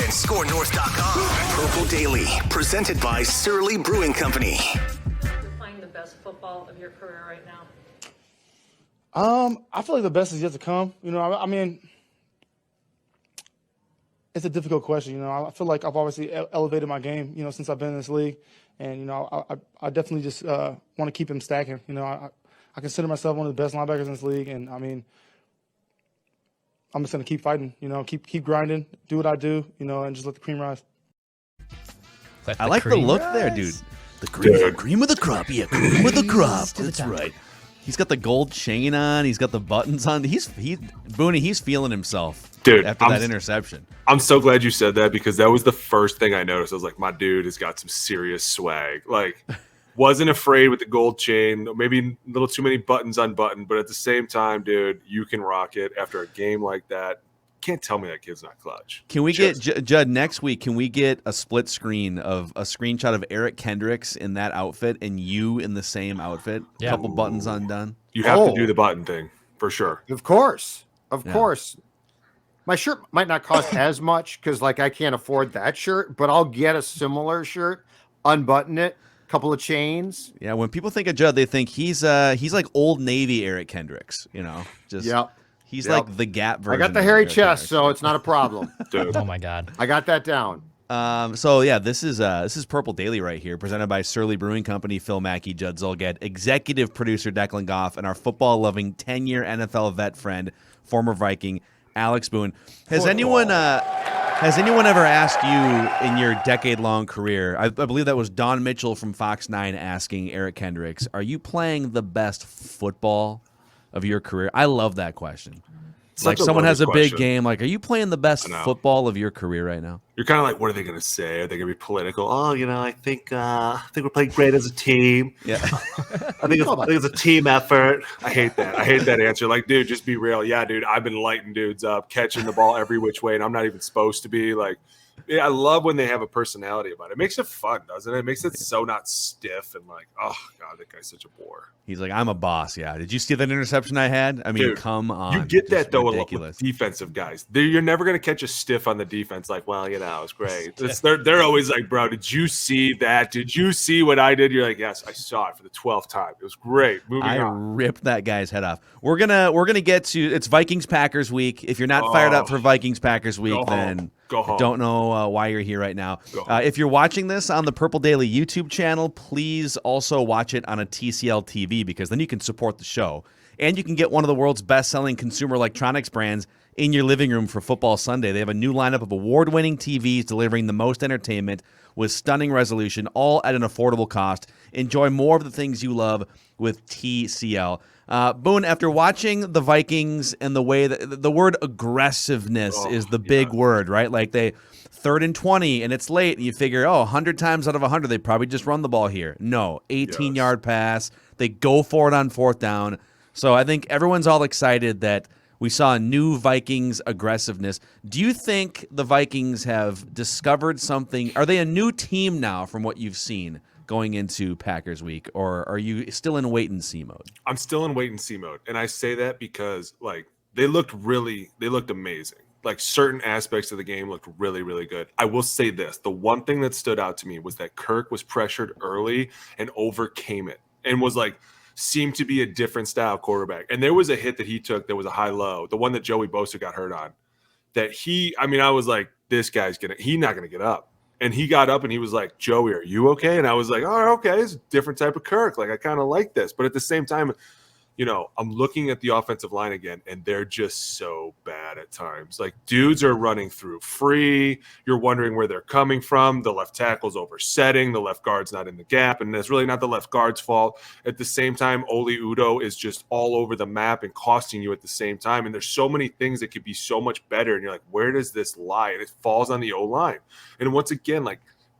and scorenorth.com. Purple Daily, presented by Surly Brewing Company. You're playing the best football of your career right now. I feel like the best is yet to come. I mean, it's a difficult question. I feel like I've obviously elevated my game, since I've been in this league. And, I definitely just want to keep him stacking. I consider myself one of the best linebackers in this league. And, I mean, I'm just going to keep fighting, keep grinding, do what I do, and just let the cream rise. I like the look there, dude. The cream of the crop. Yeah, cream of the crop. That's right. He's got the gold chain on. He's got the buttons on. Booney, he's feeling himself, dude, after that interception. I'm so glad you said that because that was the first thing I noticed. I was like, my dude has got some serious swag. Like, wasn't afraid with the gold chain. Maybe a little too many buttons unbuttoned, but at the same time, dude, you can rock it after a game like that. Can't tell me that kid's not clutch. Can we get Judd next week? Can we get a split screen of a screenshot of Eric Kendricks in that outfit and you in the same outfit? Yeah. A couple buttons undone. You have to do the button thing for sure. Of course. My shirt might not cost as much because I can't afford that shirt, but I'll get a similar shirt, unbutton it, couple of chains. Yeah, when people think of Judd, they think he's like Old Navy Eric Kendricks. He's like the Gap version. I got the hairy chest, so it's not a problem. Dude. Oh my God, I got that down. So yeah, this is Purple Daily right here, presented by Surly Brewing Company. Phil Mackey, Judd Zulgad, executive producer Declan Goff, and our football-loving 10-year NFL vet friend, former Viking Alex Boone. Has anyone ever asked you in your decade-long career? I believe that was Don Mitchell from Fox 9 asking Eric Kendricks, "Are you playing the best football of your career?" I love that question. Like someone has a big game, are you playing the best football of your career right now? You're kind of like, what are they going to say? Are they going to be political? Oh, I think we're playing great as a team. Yeah, I think it's a team effort. I hate that. I hate that answer. Like, dude, just be real. Yeah, dude, I've been lighting dudes up, catching the ball every which way, and I'm not even supposed to be. I love when they have a personality about it. It makes it fun, doesn't it? It makes it so not stiff and oh, God, that guy's such a bore. He's like, I'm a boss, yeah. Did you see that interception I had? I mean, dude, come on. You get that, though, with defensive guys. You're never going to catch a stiff on the defense it's great. They're always like, bro, did you see that? Did you see what I did? You're like, yes, I saw it for the 12th time. It was great. I ripped that guy's head off. We're gonna get to – it's Vikings-Packers week. If you're not fired up for Vikings-Packers week, then – go home. I don't know why you're here right now. If you're watching this on the Purple Daily YouTube channel, please also watch it on a TCL TV because then you can support the show. And you can get one of the world's best-selling consumer electronics brands in your living room for Football Sunday. They have a new lineup of award-winning TVs delivering the most entertainment with stunning resolution, all at an affordable cost. Enjoy more of the things you love with TCL. Boone, after watching the Vikings and the way that the word aggressiveness is the big word, right? Like they 3rd and 20 and it's late and you figure, 100 times out of 100, they probably just run the ball here. No, 18-yard pass. They go for it on 4th down. So I think everyone's all excited that we saw a new Vikings aggressiveness. Do you think the Vikings have discovered something? Are they a new team now from what you've seen going into Packers week, or are you still in wait-and-see mode? I'm still in wait-and-see mode, and I say that because, they looked amazing. Certain aspects of the game looked really, really good. I will say this. The one thing that stood out to me was that Kirk was pressured early and overcame it and was seemed to be a different style quarterback. And there was a hit that he took that was a high-low, the one that Joey Bosa got hurt on, that I was like, this guy's he's not going to get up. And he got up and he was like, Joey, are you okay? And I was like, oh, okay, it's a different type of Kirk. I kind of like this. But at the same time, I'm looking at the offensive line again, and they're just so bad at times. Dudes are running through free. You're wondering where they're coming from. The left tackle's oversetting. The left guard's not in the gap, and it's really not the left guard's fault. At the same time, Oli Udoh is just all over the map and costing you at the same time. And there's so many things that could be so much better, and you're like, where does this lie? And it falls on the O-line. And once again,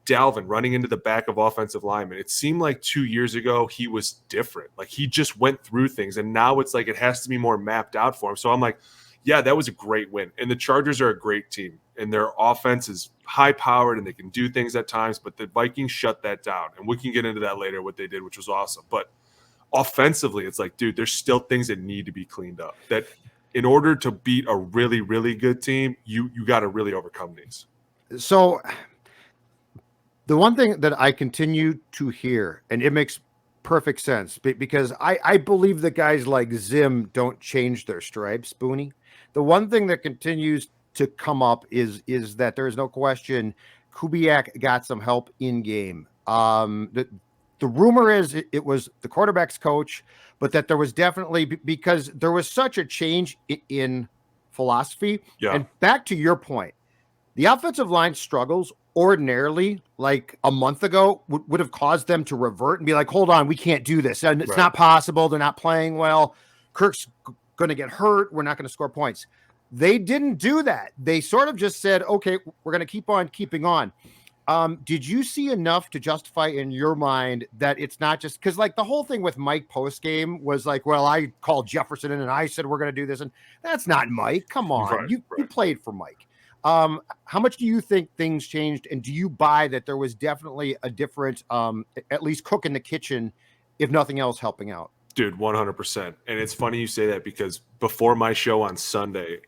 Dalvin running into the back of offensive linemen. It seemed like 2 years ago he was different. He just went through things, and now it's it has to be more mapped out for him. So I'm like, yeah, that was a great win. And the Chargers are a great team, and their offense is high-powered, and they can do things at times, but the Vikings shut that down. And we can get into that later, what they did, which was awesome. But offensively, it's dude, there's still things that need to be cleaned up. That in order to beat a really, really good team, you got to really overcome these. So the one thing that I continue to hear, and it makes perfect sense because I believe that guys like Zim don't change their stripes, Booney. The one thing that continues to come up is that there is no question Kubiak got some help in game. The rumor is it was the quarterback's coach, but that there was definitely, because there was such a change in philosophy. Yeah. And back to your point, the offensive line struggles ordinarily, like a month ago, would have caused them to revert and be like, hold on, we can't do this. And it's not possible. They're not playing well. Kirk's going to get hurt. We're not going to score points. They didn't do that. They sort of just said, okay, we're going to keep on keeping on. Did you see enough to justify in your mind that it's not just because, like, the whole thing with Mike post game was like, well, I called Jefferson in and I said we're going to do this, and that's not Mike. Come on, you played for Mike. How much do you think things changed, and do you buy that there was definitely a different, at least cook in the kitchen, if nothing else, helping out? Dude, 100%. And it's funny you say that because before my show on Sunday,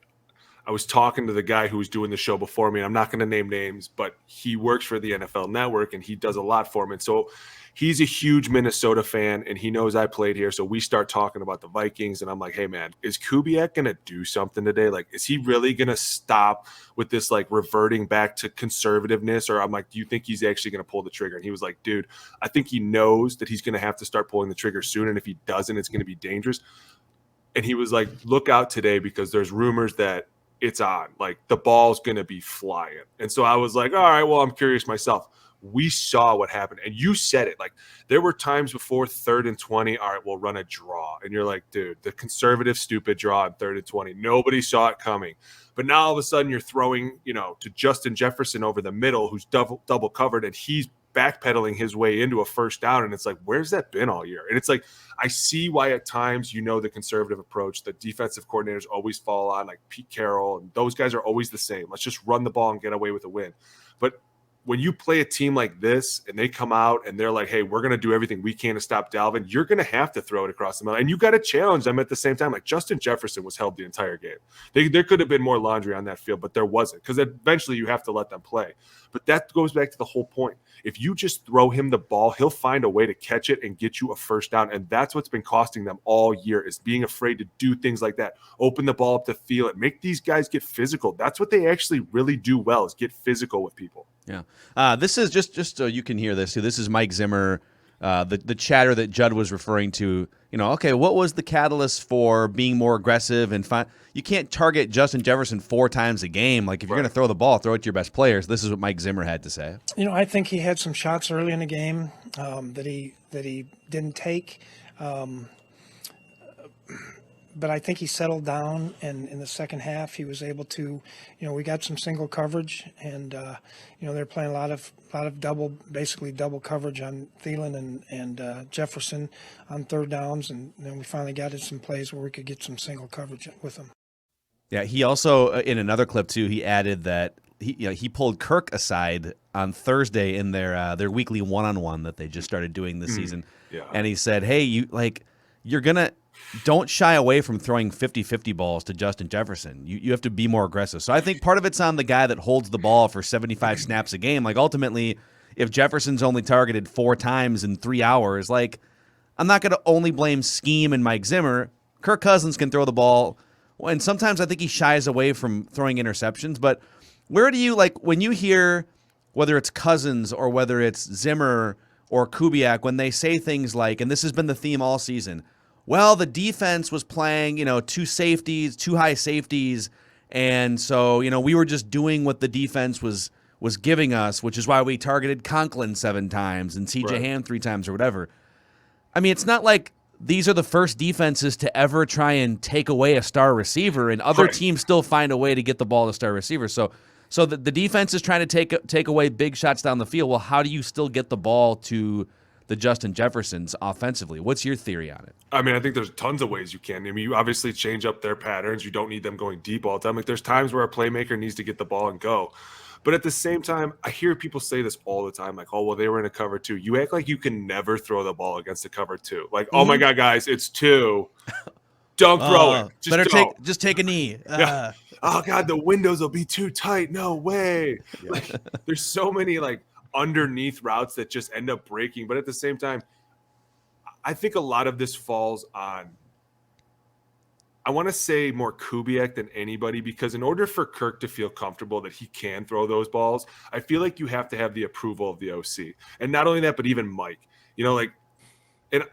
I was talking to the guy who was doing the show before me. I'm not going to name names, but he works for the NFL Network and he does a lot for him. And so he's a huge Minnesota fan and he knows I played here. So we start talking about the Vikings and I'm like, hey man, is Kubiak going to do something today? Like, is he really going to stop with this, like, reverting back to conservativeness? Or I'm like, do you think he's actually going to pull the trigger? And he was like, dude, I think he knows that he's going to have to start pulling the trigger soon. And if he doesn't, it's going to be dangerous. And he was like, look out today because there's rumors that it's on, like the ball's going to be flying. And so I was like, all right, well, I'm curious myself. We saw what happened. And you said it, like there were times before 3rd and 20. All right, we'll run a draw. And you're like, dude, the conservative, stupid draw on 3rd and 20. Nobody saw it coming. But now all of a sudden you're throwing, to Justin Jefferson over the middle, who's double covered. And he's backpedaling his way into a first down. And it's like, where's that been all year? And it's like, I see why at times, the conservative approach, the defensive coordinators always fall on, like Pete Carroll, and those guys are always the same. Let's just run the ball and get away with a win. But when you play a team like this and they come out and they're like, hey, we're going to do everything we can to stop Dalvin, you're going to have to throw it across the middle. And you got to challenge them at the same time. Like Justin Jefferson was held the entire game. There could have been more laundry on that field, but there wasn't, because eventually you have to let them play. But that goes back to the whole point. If you just throw him the ball, he'll find a way to catch it and get you a first down. And that's what's been costing them all year, is being afraid to do things like that. Open the ball up to feel it. Make these guys get physical. That's what they actually really do well, is get physical with people. Yeah. This is just so you can hear this too. This is Mike Zimmer, the chatter that Judd was referring to. Okay, what was the catalyst for being more aggressive and you can't target Justin Jefferson 4 times a game. Like, if you're going to throw the ball, throw it to your best players. This is what Mike Zimmer had to say. I think he had some shots early in the game that he didn't take. But I think he settled down, and in the second half he was able to, we got some single coverage, and they're playing a lot of basically double coverage on Thielen and Jefferson on 3rd downs, and then we finally got in some plays where we could get some single coverage with them. Yeah, he also, in another clip too, he added that he pulled Kirk aside on Thursday in their weekly one-on-one that they just started doing this season, and he said, hey, you're gonna. Don't shy away from throwing 50-50 balls to Justin Jefferson. You have to be more aggressive. So I think part of it's on the guy that holds the ball for 75 snaps a game. Like, ultimately, if Jefferson's only targeted 4 times in 3 hours, like, I'm not going to only blame scheme and Mike Zimmer. Kirk Cousins can throw the ball, and sometimes I think he shies away from throwing interceptions. But where do you, like, when you hear, whether it's Cousins or whether it's Zimmer or Kubiak, when they say things like, and this has been the theme all season, well, the defense was playing, 2 safeties, 2 high safeties, and so, we were just doing what the defense was giving us, which is why we targeted Conklin 7 times and C.J. Ham 3 times or whatever. I mean, it's not like these are the first defenses to ever try and take away a star receiver, and other teams still find a way to get the ball to star receiver. So the defense is trying to take away big shots down the field. Well, how do you still get the ball to the Justin Jeffersons offensively? What's your theory on it? I mean, I think there's tons of ways you can. I mean, you obviously change up their patterns. You don't need them going deep all the time. Like, there's times where a playmaker needs to get the ball and go. But at the same time, I hear people say this all the time, like, oh, well, they were in a cover 2. You act like you can never throw the ball against a cover 2. Like, oh my God, guys, it's 2. Don't throw it. Just don't. Just take a knee. Yeah. Oh God, the windows will be too tight. No way. Yeah. Like, there's so many like underneath routes that just end up breaking. But at the same time, I think a lot of this falls on, I want to say more Kubiak than anybody, because in order for Kirk to feel comfortable that he can throw those balls, I feel like you have to have the approval of the OC. And not only that, but even Mike, and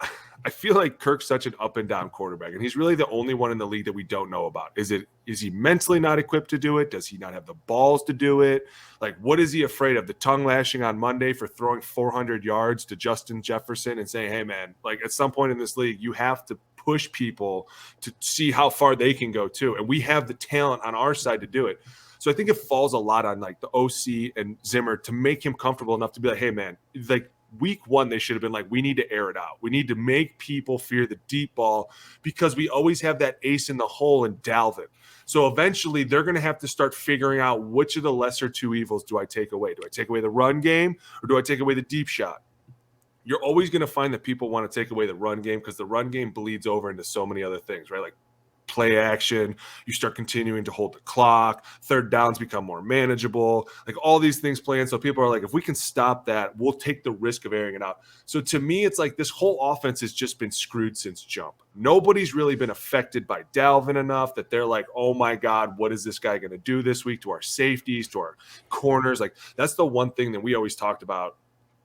I feel like Kirk's such an up and down quarterback, and he's really the only one in the league that we don't know about. Is he mentally not equipped to do it? Does he not have the balls to do it? Like, what is he afraid of? The tongue lashing on Monday for throwing 400 yards to Justin Jefferson and saying, hey man, like at some point in this league, you have to push people to see how far they can go too. And we have the talent on our side to do it. So I think it falls a lot on like the OC and Zimmer to make him comfortable enough to be like, hey man, like week one, they should have been like, we need to air it out. We need to make people fear the deep ball, because we always have that ace in the hole in Dalvin. So eventually they're going to have to start figuring out which of the lesser two evils do I take away? Do I take away the run game, or do I take away the deep shot? You're always going to find that people want to take away the run game, because the run game bleeds over into so many other things, right? Like play action, you start continuing to hold the clock, third downs become more manageable, like all these things play in. So people are like, if we can stop that, we'll take the risk of airing it out. So to me, it's like this whole offense has just been screwed since jump. Nobody's really been affected by Dalvin enough that they're like, oh my God, what is this guy going to do this week to our safeties, to our corners? Like that's the one thing that we always talked about,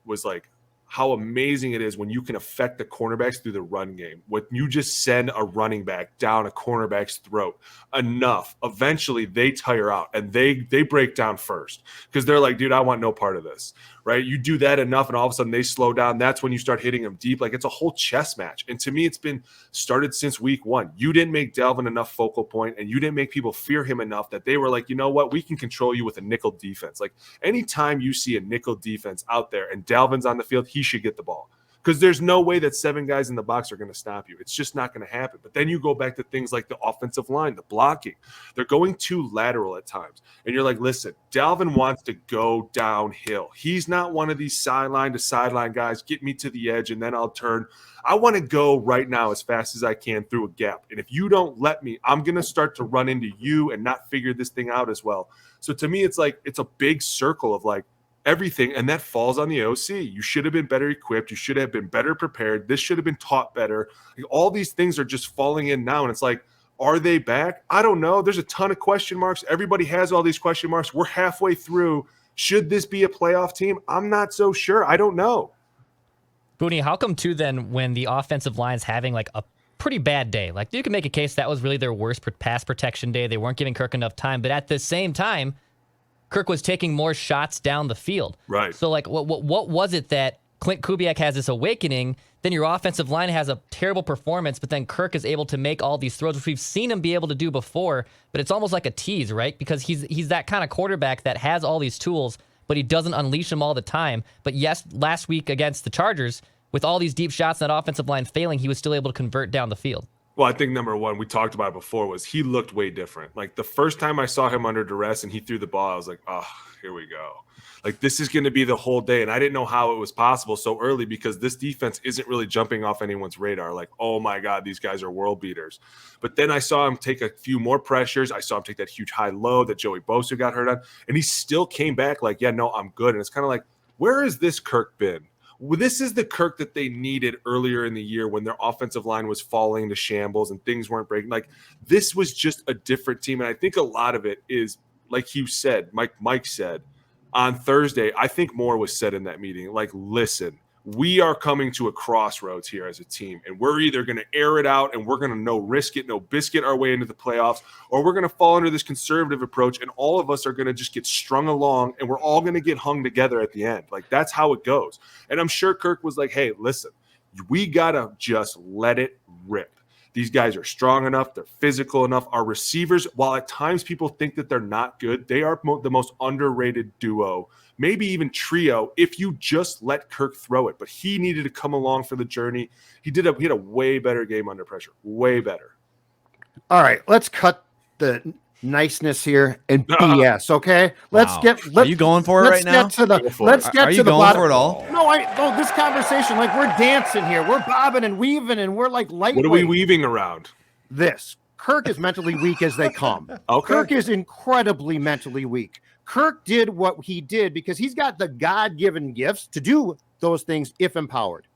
was like how amazing it is when you can affect the cornerbacks through the run game. When you just send a running back down a cornerback's throat enough, eventually they tire out and they break down first, because they're like, dude, I want no part of this, right? You do that enough and all of a sudden they slow down. That's when you start hitting them deep. Like it's a whole chess match. And to me, it's been started since week one. You didn't make Dalvin enough focal point, and you didn't make people fear him enough that they were like, you know what, we can control you with a nickel defense. Like anytime you see a nickel defense out there and Dalvin's on the field, he should get the ball, because there's no way that 7 guys in the box are going to stop you. It's just not going to happen. But then you go back to things like the offensive line, the blocking. They're going too lateral at times. And you're like, listen, Dalvin wants to go downhill. He's not one of these sideline to sideline guys, get me to the edge and then I'll turn. I want to go right now as fast as I can through a gap. And if you don't let me, I'm going to start to run into you and not figure this thing out as well. So to me, it's like, it's a big circle of like, everything, and that falls on the OC. You should have been better equipped. You should have been better prepared. This should have been taught better. Like, all these things are just falling in now, and it's like, are they back? I don't know. There's a ton of question marks. Everybody has all these question marks. We're halfway through. Should this be a playoff team? I'm not so sure. I don't know. Booney, how come too then when the offensive line's having like a pretty bad day, like you can make a case that was really their worst pass protection day. They weren't giving Kirk enough time, but at the same time, Kirk was taking more shots down the field. Right. So, like, what was it that Clint Kubiak has this awakening, then your offensive line has a terrible performance, but then Kirk is able to make all these throws, which we've seen him be able to do before, but it's almost like a tease, right? Because he's that kind of quarterback that has all these tools, but he doesn't unleash them all the time. But yes, last week against the Chargers, with all these deep shots and that offensive line failing, he was still able to convert down the field. Well, I think number one, we talked about it before, was he looked way different. Like the first time I saw him under duress and he threw the ball, I was like, oh, here we go. Like this is going to be the whole day. And I didn't know how it was possible so early, because this defense isn't really jumping off anyone's radar. Like, oh my God, these guys are world beaters. But then I saw him take a few more pressures. I saw him take that huge high low that Joey Bosa got hurt on. And he still came back like, yeah, no, I'm good. And it's kind of like, where has this Kirk been? Well, this is the Kirk that they needed earlier in the year when their offensive line was falling to shambles and things weren't breaking. Like this was just a different team. And I think a lot of it is, like you said, Mike said on Thursday, I think more was said in that meeting. Like, listen, we are coming to a crossroads here as a team, and we're either going to air it out and we're going to no risk it, no biscuit our way into the playoffs, or we're going to fall under this conservative approach and all of us are going to just get strung along and we're all going to get hung together at the end. Like that's how it goes. And I'm sure Kirk was like, hey, listen, we got to just let it rip. These guys are strong enough. They're physical enough. Our receivers, while at times people think that they're not good, they are the most underrated duo, maybe even trio, if you just let Kirk throw it. But he needed to come along for the journey. He had a way better game under pressure. Way better. All right, let's cut the niceness here and BS. Okay, let's get. Are you going for it right now? Let's get to the bottom. For it all? No, this conversation, like we're dancing here, we're bobbing and weaving, and we're like lightweight. What are we weaving around? this. Kirk is mentally weak as they come. Okay. Kirk is incredibly mentally weak. Kirk did what he did because he's got the God-given gifts to do those things if empowered.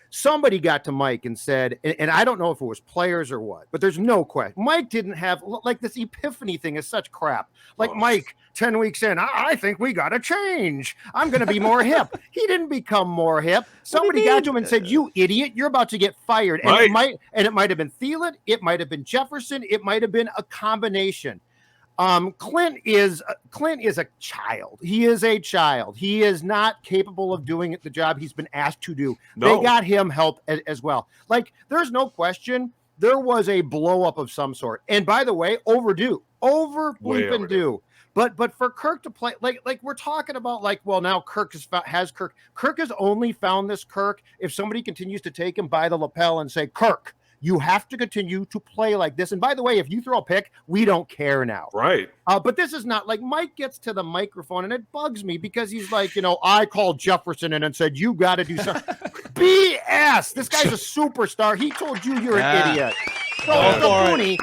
Somebody got to Mike and said, and I don't know if it was players or what, but there's no question. Mike didn't have, like, this epiphany thing is such crap. Like, Mike, 10 weeks in, I think we got to change. I'm going to be more hip. He didn't become more hip. Somebody got to him and said, you idiot, you're about to get fired. And it might have been Thielen. It might have been Jefferson. It might have been a combination. Clint is a child. He is a child. He is not capable of doing the job he's been asked to do. No. They got him help as well. Like, there's no question there was a blow up of some sort. And by the way, overdue. Due. But for Kirk to play like we're talking about, like, well, now Kirk has Kirk. Kirk has only found this Kirk if somebody continues to take him by the lapel and say, Kirk, you have to continue to play like this. And by the way, if you throw a pick, we don't care now. Right. But this is not like Mike gets to the microphone and it bugs me because he's like, I called Jefferson in and said, you got to do something. BS. This guy's a superstar. He told you you're an idiot. So Booney,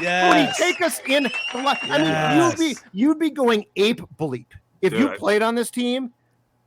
take us in. I mean, you'd be going ape bleep. If you played on this team,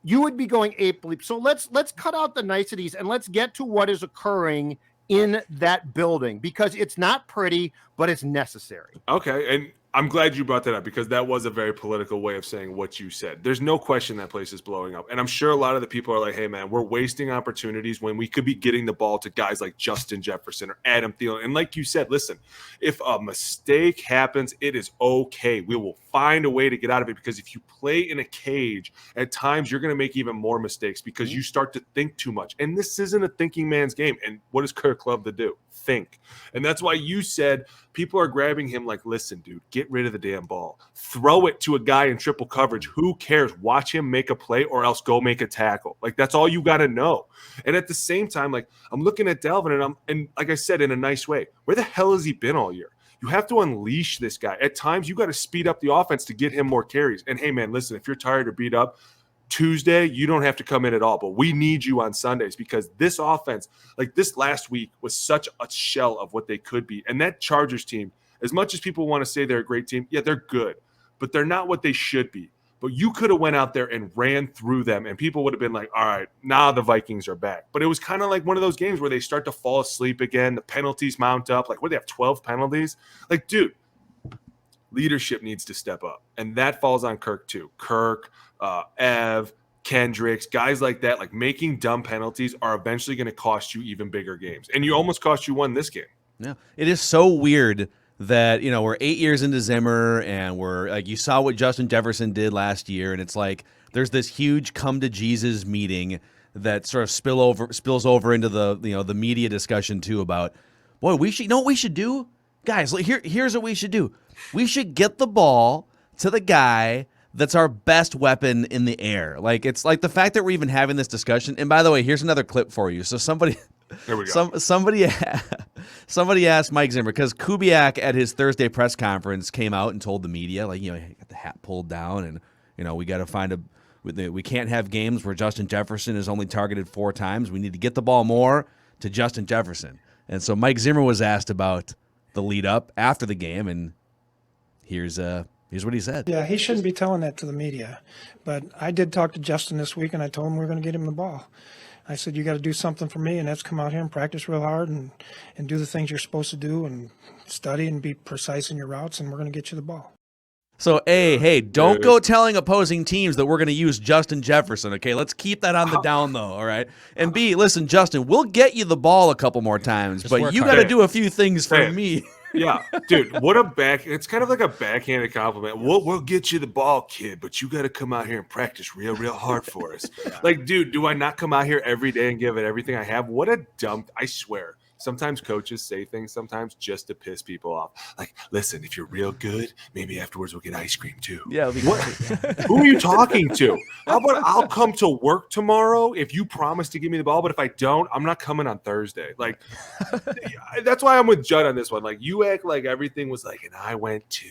you would be going ape bleep. So let's cut out the niceties and let's get to what is occurring in that building, because it's not pretty, but it's necessary. Okay, and I'm glad you brought that up because that was a very political way of saying what you said. There's no question that place is blowing up. And I'm sure a lot of the people are like, hey, man, we're wasting opportunities when we could be getting the ball to guys like Justin Jefferson or Adam Thielen. And like you said, listen, if a mistake happens, it is okay. We will find a way to get out of it, because if you play in a cage, at times you're going to make even more mistakes because you start to think too much. And this isn't a thinking man's game. And what does Kirk love to do? Think. And that's why you said people are grabbing him like, listen, dude, get rid of the damn ball. Throw it to a guy in triple coverage. Who cares? Watch him make a play or else go make a tackle. Like, that's all you got to know. And at the same time, like, I'm looking at Dalvin and like I said, in a nice way, where the hell has he been all year? You have to unleash this guy. At times, you got to speed up the offense to get him more carries. And hey, man, listen, if you're tired or beat up, Tuesday, you don't have to come in at all, but we need you on Sundays, because this offense, like this last week, was such a shell of what they could be. And that Chargers team, as much as people want to say they're a great team, yeah, they're good, but they're not what they should be. But you could have went out there and ran through them, and people would have been like, all right, now the Vikings are back. But it was kind of like one of those games where they start to fall asleep again. The penalties mount up. Like, what do they have, 12 penalties? Like, dude, leadership needs to step up. And that falls on Kirk too. Kirk, Ev, Kendricks, guys like that, like, making dumb penalties are eventually going to cost you even bigger games. And you almost cost you one this game. Yeah. It is so weird that, we're 8 years into Zimmer, and we're like, you saw what Justin Jefferson did last year, and it's like there's this huge come to Jesus meeting that sort of spills over into the the media discussion too about, boy, we should, what we should do, guys. Here's what we should do. We should get the ball to the guy that's our best weapon in the air. Like, it's like the fact that we're even having this discussion. And by the way, here's another clip for you. So somebody, there we go. Somebody asked Mike Zimmer, because Kubiak at his Thursday press conference came out and told the media, like, he got the hat pulled down, and we got to find we can't have games where Justin Jefferson is only targeted 4 times. We need to get the ball more to Justin Jefferson. And so Mike Zimmer was asked about the lead up after the game, and here's what he said. Yeah, he shouldn't be telling that to the media. But I did talk to Justin this week, and I told him we were going to get him the ball. I said, you got to do something for me, and that's come out here and practice real hard and do the things you're supposed to do and study and be precise in your routes, and we're going to get you the ball. So, hey, don't go telling opposing teams that we're going to use Justin Jefferson, okay? Let's keep that on the down, though, all right? And B, listen, Justin, we'll get you the ball a couple more times, but you got to do a few things for me. Yeah, dude, it's kind of like a backhanded compliment. We'll get you the ball, kid, but you got to come out here and practice real hard for us. Like, dude, do I not come out here every day and give it everything I have? What a dumb, I swear. Sometimes coaches say things sometimes just to piss people off. Like, listen, if you're real good, maybe afterwards we'll get ice cream too. Yeah. Who are you talking to? How about I'll come to work tomorrow if you promise to give me the ball, but if I don't, I'm not coming on Thursday. Like, that's why I'm with Judd on this one. Like, you act like everything was like, and I went to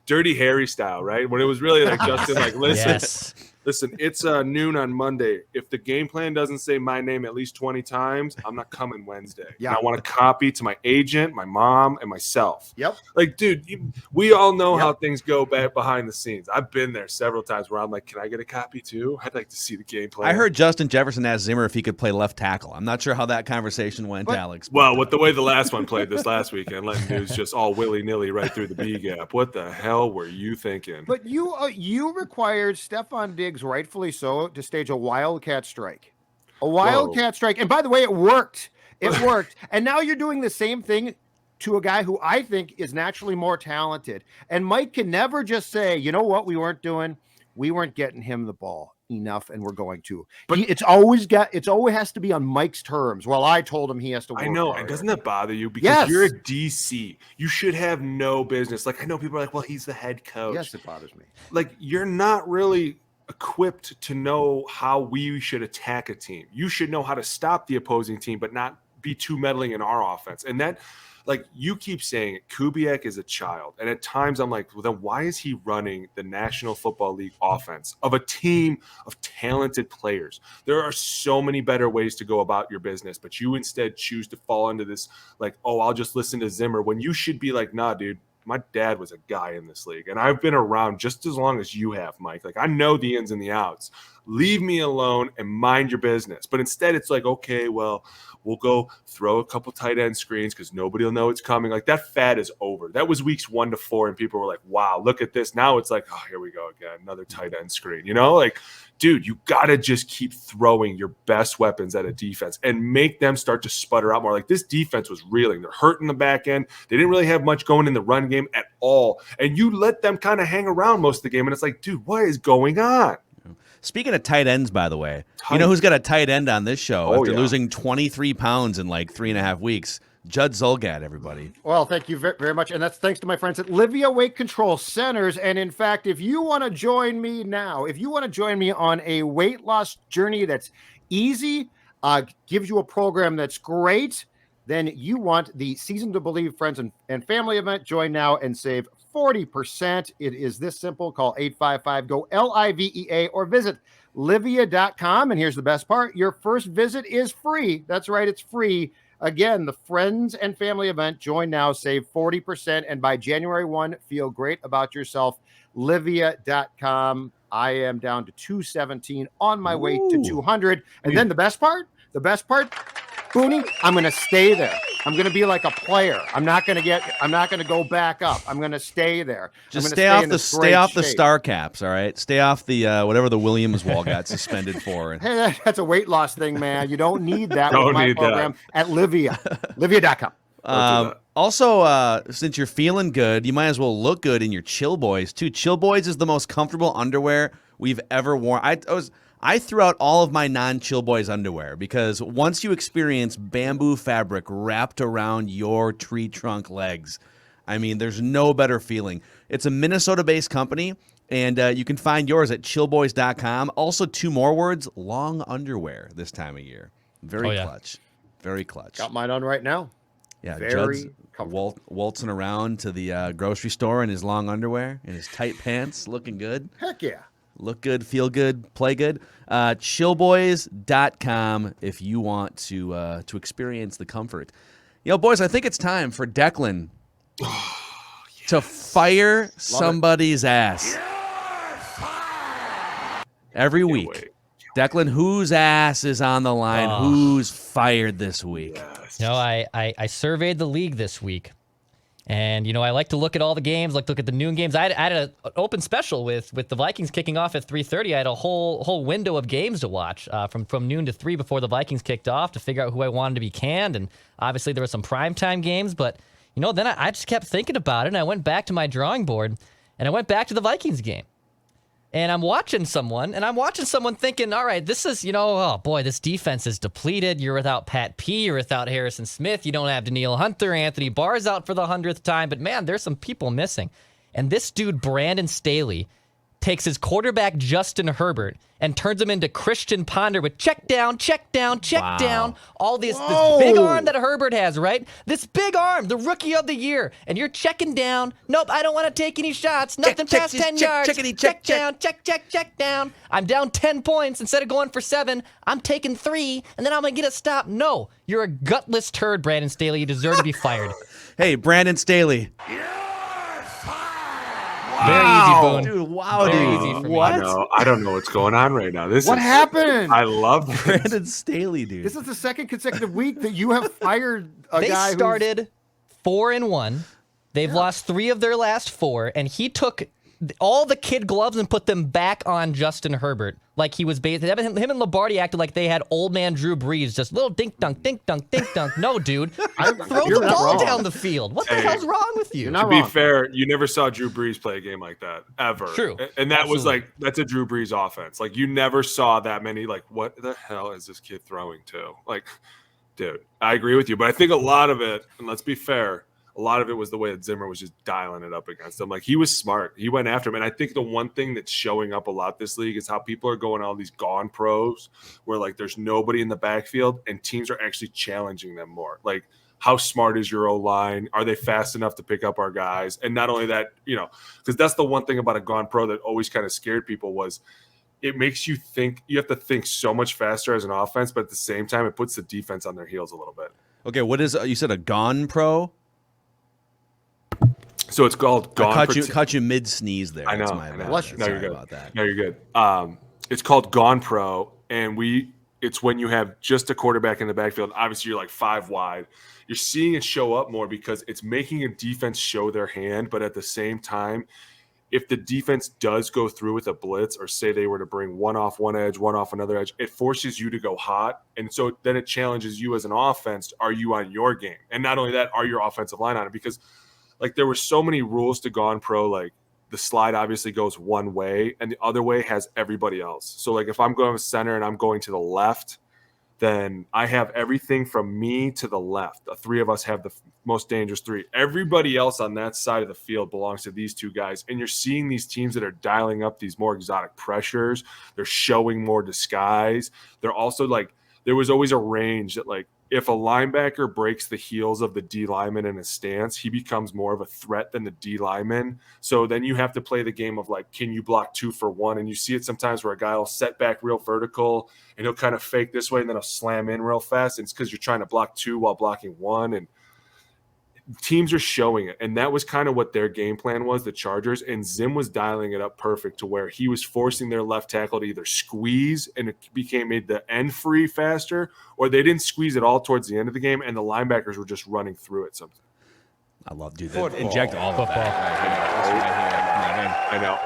Dirty Harry style, right? When it was really like, Justin, like, listen. Yes. Listen, it's noon on Monday. If the game plan doesn't say my name at least 20 times, I'm not coming Wednesday. Yeah. And I want a copy to my agent, my mom, and myself. Yep. Like, dude, we all know how things go back behind the scenes. I've been there several times where I'm like, can I get a copy too? I'd like to see the game plan. I heard Justin Jefferson ask Zimmer if he could play left tackle. I'm not sure how that conversation went, Alex. Well, with the way the last one played this last weekend, letting dudes just all willy-nilly right through the B gap. What the hell were you thinking? But you required Stephon Diggs, rightfully so, to stage a wildcat strike. A wildcat strike. And by the way, it worked. It worked. And now you're doing the same thing to a guy who I think is naturally more talented. And Mike can never just say, you know what we weren't doing? We weren't getting him the ball enough, and we're going to. But it's always has to be on Mike's terms. Well, I told him he has to work. I know, harder. and doesn't that bother you? Because you're a DC. You should have no business. Like, I know people are like, well, he's the head coach. Yes, it bothers me. Like, you're not really equipped to know how we should attack a team. You should know how to stop the opposing team, but not be too meddling in our offense. And that, like, you keep saying it, Kubiak is a child. And at times I'm like, well, then why is he running the National Football League offense of a team of talented players? There are so many better ways to go about your business, but you instead choose to fall into this, like, oh, I'll just listen to Zimmer, when you should be like, nah, dude, my dad was a guy in this league, and I've been around just as long as you have, Mike. Like, I know the ins and the outs. Leave me alone and mind your business. But instead, it's like, okay, well, we'll go throw a couple tight end screens because nobody will know it's coming. Like, that fad is over. That was weeks 1 to 4, and people were like, wow, look at this. Now it's like, oh, here we go again, another tight end screen. You know, like, dude, you got to just keep throwing your best weapons at a defense and make them start to sputter out more. Like, this defense was reeling. They're hurting the back end. They didn't really have much going in the run game at all. And you let them kind of hang around most of the game, and it's like, dude, what is going on? Speaking of tight ends, by the way, you know who's got a tight end on this show after losing 23 pounds in like 3.5 weeks? Judd Zulgad, everybody. Well, thank you very much. And that's thanks to my friends at Livia Weight Control Centers. And in fact, if you want to join me now, if you want to join me on a weight loss journey that's easy, gives you a program that's great, then you want the Season to Believe Friends and Family event. Join now and save 40%. It is this simple. Call 855-GO-LIVEA or visit livia.com. And here's the best part. Your first visit is free. That's right. It's free. Again, the Friends and Family event. Join now, save 40%. And by January 1, feel great about yourself. Livia.com. I am down to 217 on my way to 200. And then the best part, Booney, I'm going to stay there. I'm going to be like a player. I'm not going to go back up. I'm going to stay there. Just stay off the star caps, all right? Stay off the whatever the Williams wall got suspended for. Hey, that's a weight loss thing, man. You don't need that with my program at Livia. Livia.com. Also, since you're feeling good, you might as well look good in your Chill Boys, too. Chill Boys is the most comfortable underwear we've ever worn. I threw out all of my non-Chill Boys underwear because once you experience bamboo fabric wrapped around your tree trunk legs, I mean, there's no better feeling. It's a Minnesota-based company, and you can find yours at chillboys.com. Also, 2 more words, long underwear this time of year. Very clutch. Very clutch. Got mine on right now. Yeah, very Judd's waltzing around to the grocery store in his long underwear and his tight pants, looking good. Heck yeah. Look good, feel good, play good. Chillboys.com if you want to experience the comfort. You know, boys, I think it's time for Declan to fire somebody's ass. Every week. Declan, whose ass is on the line? Who's fired this week? You know, I surveyed the league this week. And, you know, I like to look at all the games, like to look at the noon games. I had an open special with the Vikings kicking off at 3:30. I had a whole window of games to watch from noon to 3 before the Vikings kicked off to figure out who I wanted to be canned. And obviously there were some primetime games. But, you know, then I just kept thinking about it, and I went back to my drawing board, and I went back to the Vikings game. And I'm watching someone thinking, all right, this is, you know, oh boy, this defense is depleted. You're without Pat P. You're without Harrison Smith. You don't have Danielle Hunter. Anthony Barr's out for the 100th time. But man, there's some people missing. And this dude, Brandon Staley, takes his quarterback Justin Herbert and turns him into Christian Ponder with check down, all this big arm that Herbert has, right? This big arm, the rookie of the year, and you're checking down. Nope, I don't want to take any shots. Nothing past 10 yards. Check down. I'm down 10 points. Instead of going for 7, I'm taking 3, and then I'm going to get a stop. No, you're a gutless turd, Brandon Staley. You deserve to be fired. Hey, Brandon Staley. Very easy, Boone. Dude, wow, Very dude. easy for me. What? I don't know what's going on right now. What happened? I love this. Brandon Staley, dude. This is the second consecutive week that you have fired a They guy started 4-1. They've lost 3 of their last 4, and he took all the kid gloves and put them back on Justin Herbert. Like he was him and Lombardi acted like they had old man Drew Brees, just little dink dunk. No, dude, throw the ball down the field. What the hell's wrong with you? To be fair, you never saw Drew Brees play a game like that ever. True, and that was absolutely. that's a Drew Brees offense. Like you never saw that many. Like what the hell is this kid throwing to? Like, dude, I agree with you, but I think a lot of it, and let's be fair, a lot of it was the way that Zimmer was just dialing it up against him. Like he was smart. He went after him. And I think the one thing that's showing up a lot this league is how people are going all these gone pros where like there's nobody in the backfield and teams are actually challenging them more. Like how smart is your O-line? Are they fast enough to pick up our guys? And not only that, because that's the one thing about a gone pro that always kind of scared people was it makes you think you have to think so much faster as an offense, but at the same time, it puts the defense on their heels a little bit. Okay, what is you said a gone pro? So it's called gone. Caught you mid sneeze there. I know. That's my bad. No, Sorry you're good. about that. No, you're good. It's called gone pro, and it's when you have just a quarterback in the backfield. Obviously, you're like 5 wide. You're seeing it show up more because it's making a defense show their hand, but at the same time, if the defense does go through with a blitz or say they were to bring one off one edge, one off another edge, it forces you to go hot. And so then it challenges you as an offense. Are you on your game? And not only that, are your offensive line on it? Because like there were so many rules to gone pro, like the slide obviously goes one way and the other way has everybody else. So like if I'm going to center and I'm going to the left, then I have everything from me to the left. The 3 of us have the most dangerous 3. Everybody else on that side of the field belongs to these 2 guys. And you're seeing these teams that are dialing up these more exotic pressures. They're showing more disguise. They're also like, there was always a range that like, if a linebacker breaks the heels of the D lineman in a stance, he becomes more of a threat than the D lineman. So then you have to play the game of like, can you block 2 for 1? And you see it sometimes where a guy will set back real vertical and he'll kind of fake this way and then he'll slam in real fast. And it's because you're trying to block 2 while blocking 1. And teams are showing it. And that was kind of what their game plan was, the Chargers. And Zim was dialing it up perfect to where he was forcing their left tackle to either squeeze and it made the end free faster, or they didn't squeeze at all towards the end of the game and the linebackers were just running through it sometimes. I love that. Inject all of that. I know.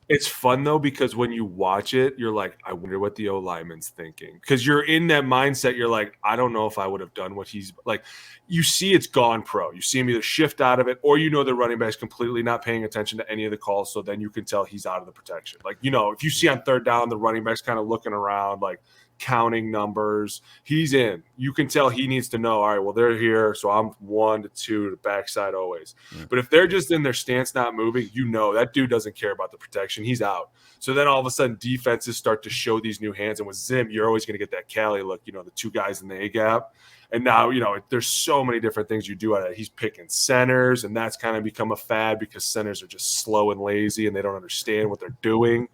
It's fun though, because when you watch it, you're like, I wonder what the O lineman's thinking. Because you're in that mindset, you're like, I don't know if I would have done what he's like. You see it's gone pro. You see him either shift out of it, or the running back's completely not paying attention to any of the calls. So then you can tell he's out of the protection. Like, if you see on 3rd down, the running back's kind of looking around, like counting numbers, he's in. You can tell he needs to know, all right, well, they're here, so I'm 1 to 2 to the backside always. Yeah. But if they're just in their stance not moving, that dude doesn't care about the protection. He's out. So then all of a sudden defenses start to show these new hands. And with Zim, you're always going to get that Cali look, the 2 guys in the A-gap. And now, there's so many different things you do out of it. He's picking centers, and that's kind of become a fad because centers are just slow and lazy and they don't understand what they're doing.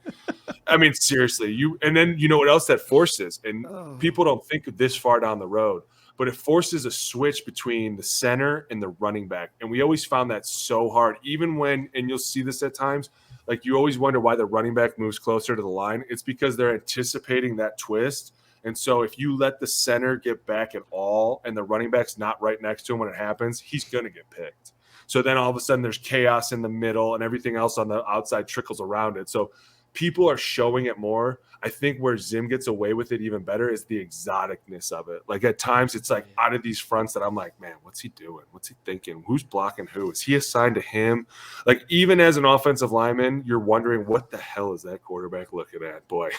I mean, seriously, and then what else that forces? And people don't think this far down the road, but it forces a switch between the center and the running back. And we always found that so hard, even when, and you'll see this at times, like you always wonder why the running back moves closer to the line. It's because they're anticipating that twist. And so if you let the center get back at all and the running back's not right next to him when it happens, he's going to get picked. So then all of a sudden there's chaos in the middle and everything else on the outside trickles around it. So people are showing it more. I think where Zim gets away with it even better is the exoticness of it. Like at times it's like out of these fronts that I'm like, man, what's he doing? What's he thinking? Who's blocking who? Is he assigned to him? Like even as an offensive lineman, you're wondering what the hell is that quarterback looking at? Boy,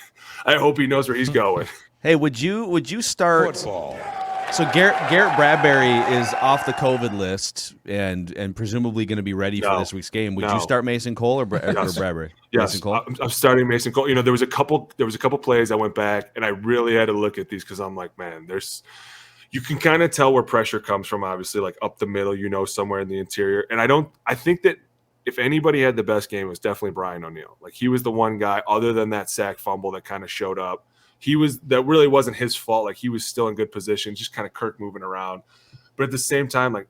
I hope he knows where he's going. Hey, would you start So Garrett Bradbury is off the COVID list and presumably going to be ready for this week's game. Would you start Mason Cole or Bradbury? Yes, Mason Cole? I'm starting Mason Cole. There was a couple plays I went back and I really had to look at these because I'm like, man, you can kind of tell where pressure comes from, obviously, like up the middle, somewhere in the interior. And I think that if anybody had the best game, it was definitely Brian O'Neill. Like he was the one guy other than that sack fumble that kind of showed up. That really wasn't his fault. Like he was still in good position, just kind of Kirk moving around. But at the same time, like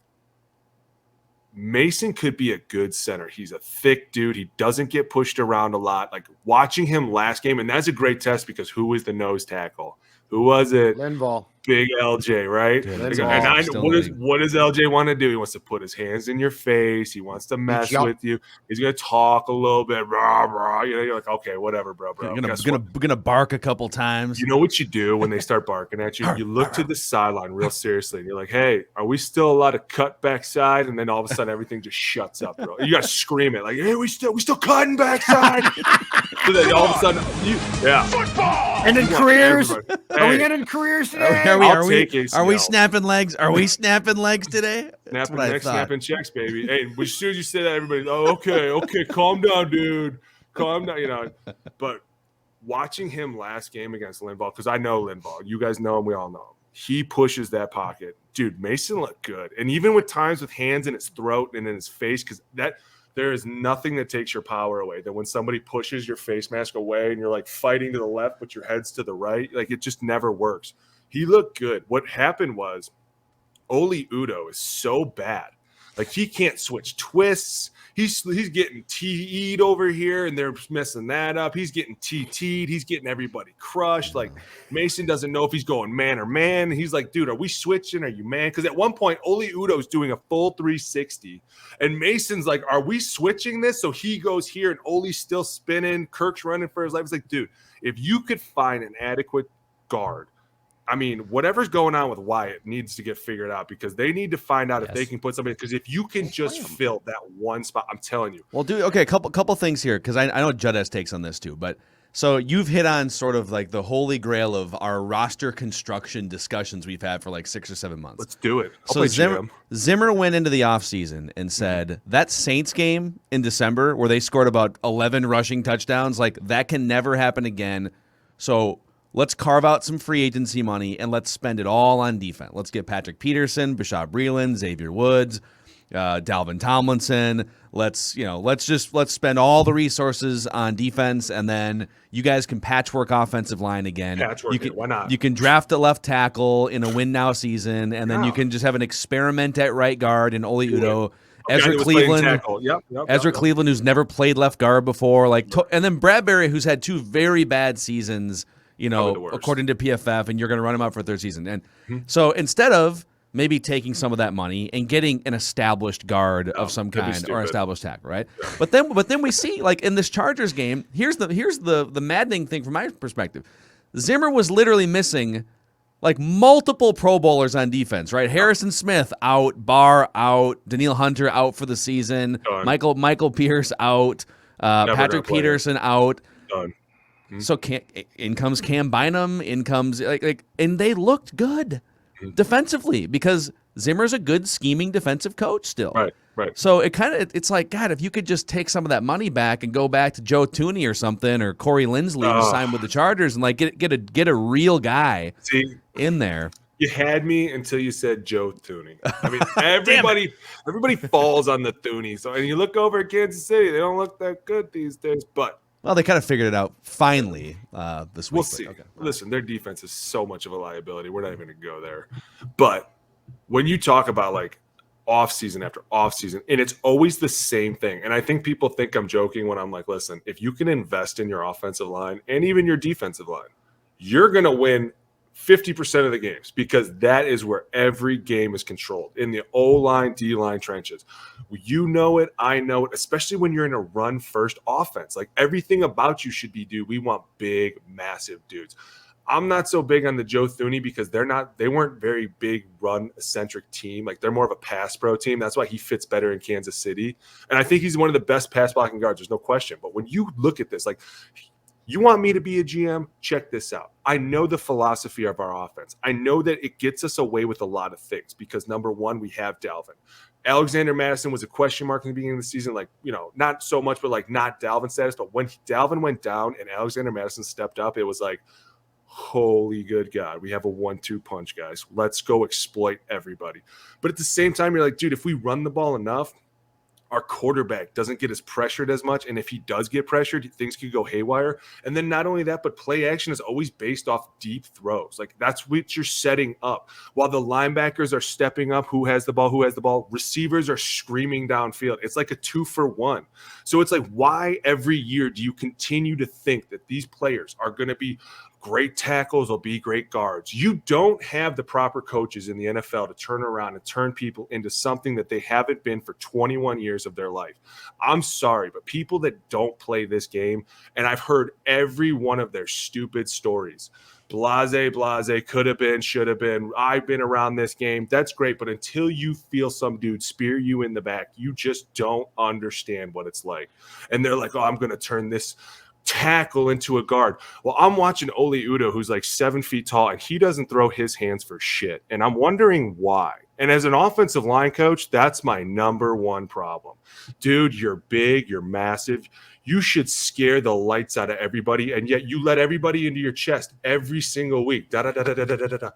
Mason could be a good center. He's a thick dude. He doesn't get pushed around a lot. Like watching him last game, and that's a great test because who was the nose tackle? Who was it? Linval. Big LJ, right? Dude, And I know what does LJ want to do? He wants to put his hands in your face. He wants to mess with you. He's gonna talk a little bit, rah, rah. You're like, okay, whatever, bro. Gonna bark a couple times. You know what you do when they start barking at you? You look to the sideline real seriously, and you're like, hey, are we still allowed to cut backside? And then all of a sudden everything just shuts up, bro. You gotta scream it like, hey, we still cutting backside. So then all of a sudden, football. And then careers. Are we getting careers today? Are we snapping legs? Are we snapping legs today? Snapping checks, baby. Hey, as soon as you say that, everybody's, okay, calm down, dude. Calm down, But watching him last game against Linval, because I know Linval. You guys know him. We all know him. He pushes that pocket. Dude, Mason looked good. And even with times with hands in his throat and in his face, because there is nothing that takes your power away than when somebody pushes your face mask away and you're like fighting to the left, but your head's to the right. Like it just never works. He looked good. What happened was Oli Udoh is so bad. Like he can't switch twists. He's getting TE'd over here and they're messing that up. He's getting TT'd. He's getting everybody crushed. Like Mason doesn't know if he's going man or man. He's like, dude, are we switching? Are you man? Because at one point, Oli Udoh is doing a full 360. And Mason's like, are we switching this? So he goes here and Oli's still spinning. Kirk's running for his life. It's like, dude, if you could find an adequate guard, I mean, whatever's going on with Wyatt needs to get figured out because they need to find out if they can put somebody. Because if you can just fill that one spot, I'm telling you. Well, dude, okay, a couple things here because I know Judd has takes on this too. But so you've hit on sort of like the holy grail of our roster construction discussions we've had for like 6 or 7 months. Let's do it. So Zimmer went into the offseason and said that Saints game in December where they scored about 11 rushing touchdowns, like that can never happen again. So let's carve out some free agency money and let's spend it all on defense. Let's get Patrick Peterson, Bashad Breeland, Xavier Woods, Dalvin Tomlinson. Let's spend all the resources on defense, and then you guys can patchwork offensive line again. Why not? You can draft a left tackle in a win now season, and then you can just have an experiment at right guard in Oli Udoh. Ezra Cleveland, Cleveland, who's never played left guard before, and then Bradbury, who's had 2 very bad seasons. According to PFF, and you're going to run him out for a 3rd season. And so instead of maybe taking some of that money and getting an established guard of some kind or established tackle, right? Yeah. But then we see like in this Chargers game, here's the maddening thing from my perspective. Zimmer was literally missing like multiple Pro Bowlers on defense, right? Harrison Smith out, Barr out, Daniil Hunter out for the season, Michael Pierce out, Patrick Peterson out. Done. So in comes Cam Bynum, and they looked good defensively because Zimmer's a good scheming defensive coach still. Right. So it's like, God, if you could just take some of that money back and go back to Joe Thuney or something or Corey Linsley and sign with the Chargers and like get a real guy in there. You had me until you said Joe Thuney. I mean, everybody falls on the Thuney. So, and you look over at Kansas City, they don't look that good these days, but. Well, they kind of figured it out finally this week. We'll see. Okay. Listen, their defense is so much of a liability. We're not even going to go there. But when you talk about like offseason after offseason, and it's always the same thing. And I think people think I'm joking when I'm like, listen, if you can invest in your offensive line and even your defensive line, you're going to win 50% of the games because that is where every game is controlled in the O-line, D-line trenches. You know it, I know it, especially when you're in a run-first offense. Like everything about you should be, dude, we want big, massive dudes. I'm not so big on the Joe Thuney because they weren't very big run-centric team. Like they're more of a pass-pro team. That's why he fits better in Kansas City. And I think he's one of the best pass-blocking guards. There's no question. But when you look at this, like You want me to be a GM? Check this out. I know the philosophy of our offense. I know that it gets us away with a lot of things because, number one, we have Dalvin. Alexander Madison was a question mark in the beginning of the season, like, not so much, but like not Dalvin status. But when Dalvin went down and Alexander Madison stepped up, it was like, holy good God, we have a 1-2 punch, guys. Let's go exploit everybody. But at the same time, you're like, dude, if we run the ball enough, our quarterback doesn't get as pressured as much. And if he does get pressured, things could go haywire. And then not only that, but play action is always based off deep throws. Like that's what you're setting up. While the linebackers are stepping up, who has the ball, receivers are screaming downfield. It's like a 2-for-1. So it's like, why every year do you continue to think that these players are going to be great tackles, will be great guards? You don't have the proper coaches in the NFL to turn around and turn people into something that they haven't been for 21 years of their life. I'm sorry, but people that don't play this game, and I've heard every one of their stupid stories. Blase, could have been, should have been. I've been around this game. That's great, but until you feel some dude spear you in the back, you just don't understand what it's like. And they're like, oh, I'm going to turn this tackle into a guard. Well, I'm watching Oli Udoh, who's like 7 feet tall, and he doesn't throw his hands for shit. And I'm wondering why. And as an offensive line coach, that's my number one problem. Dude, you're big, you're massive. You should scare the lights out of everybody, and yet you let everybody into your chest every single week. Da-da-da-da-da-da-da-da.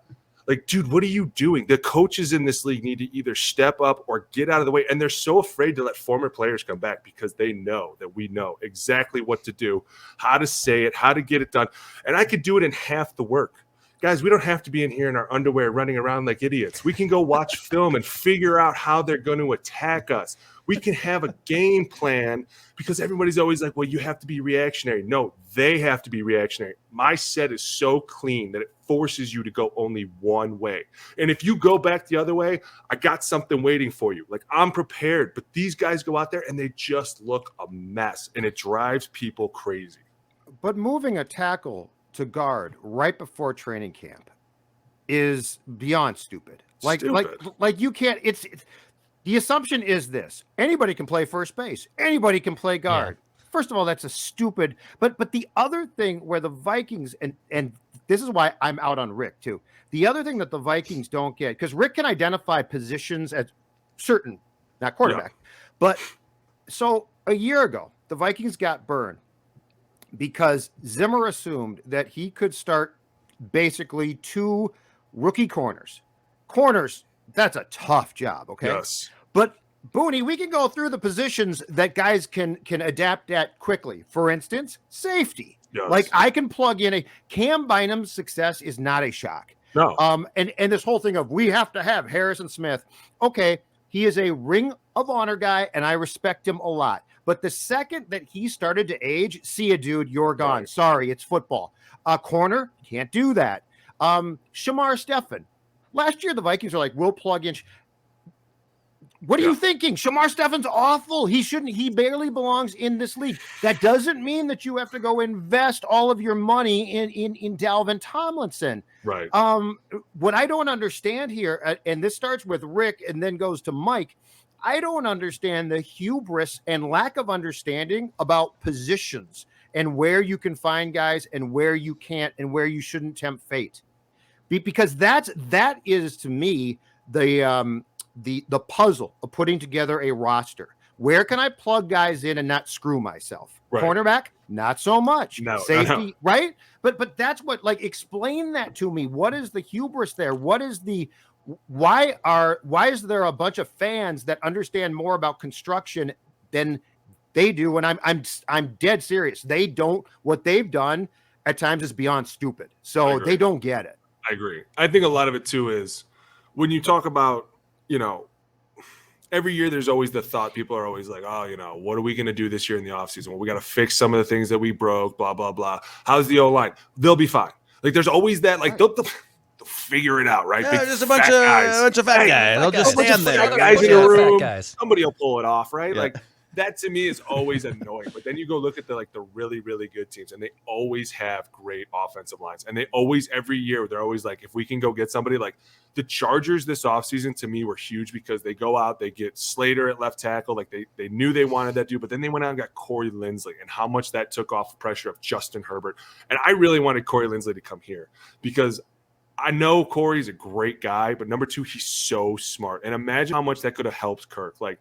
Like, dude, what are you doing? The coaches in this league need to either step up or get out of the way. And they're so afraid to let former players come back because they know that we know exactly what to do, how to say it, how to get it done. And I could do it in half the work. Guys, we don't have to be in here in our underwear running around like idiots. We can go watch film and figure out how they're going to attack us. We can have a game plan because everybody's always like, well, you have to be reactionary. No, they have to be reactionary. My set is so clean that it forces you to go only one way. And if you go back the other way, I got something waiting for you. Like, I'm prepared. But these guys go out there and they just look a mess, and it drives people crazy. But moving a tackle to guard right before training camp is beyond stupid. Like you can't. It's the assumption is this: anybody can play first base, anybody can play guard. Yeah. First of all, that's a stupid. But the other thing where the Vikings and this is why I'm out on Rick too. The other thing that the Vikings don't get, because Rick can identify positions at certain, not quarterback, but so a year ago the Vikings got burned because Zimmer assumed that he could start basically 2 rookie corners. Corners, that's a tough job, okay? Yes. But Booney, we can go through the positions that guys can adapt at quickly. For instance, safety. Yes. Like I can plug in Cam Bynum's success is not a shock. No. And this whole thing of we have to have Harrison Smith. Okay, he is a Ring of Honor guy, and I respect him a lot. But the second that he started to age, see ya, dude, you're gone. Right. Sorry, it's football. Corner, can't do that. Shamar Stephen. Last year, the Vikings are like, we'll plug in. What are you thinking? Shamar Stephen's awful. He shouldn't. He barely belongs in this league. That doesn't mean that you have to go invest all of your money in Dalvin Tomlinson. Right. What I don't understand here, and this starts with Rick and then goes to Mike, I don't understand the hubris and lack of understanding about positions and where you can find guys and where you can't and where you shouldn't tempt fate. Because that is to me the puzzle of putting together a roster. Where can I plug guys in and not screw myself? Right. Cornerback, not so much. No, safety, right? But that's what, like, explain that to me. What is the hubris there? What is the why is there a bunch of fans that understand more about construction than they do? And I'm dead serious. They don't. What they've done at times is beyond stupid. So they don't get it. I agree. I think a lot of it too is when you talk about, every year there's always the thought, people are always like, oh, what are we going to do this year in the offseason? Well, we got to fix some of the things that we broke, blah, blah, blah. How's the O-line? They'll be fine. Like, there's always that, like, they'll figure it out, right? Yeah, just a bunch of fat guys. They'll just stand there. Guys in the room. Somebody will pull it off, right? Yeah. Like, that to me is always annoying. But then you go look at the really, really good teams, and they always have great offensive lines. And they always, every year, they're always like, if we can go get somebody like the Chargers this offseason, to me, were huge because they go out, they get Slater at left tackle. Like they knew they wanted that dude, but then they went out and got Corey Linsley, and how much that took off the pressure of Justin Herbert. And I really wanted Corey Linsley to come here because I know Corey's a great guy, but number two, he's so smart. And imagine how much that could have helped Kirk. Like,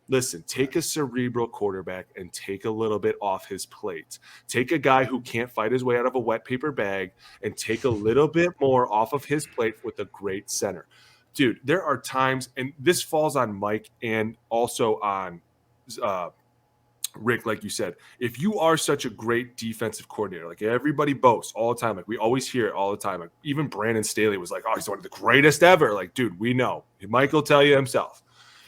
listen, take a cerebral quarterback and take a little bit off his plate. Take a guy who can't fight his way out of a wet paper bag and take a little bit more off of his plate with a great center. Dude, there are times, and this falls on Mike and also on Rick, like you said, if you are such a great defensive coordinator, like everybody boasts all the time, like we always hear it all the time. Like even Brandon Staley was like, oh, he's one of the greatest ever. Like, dude, we know. Mike will tell you himself.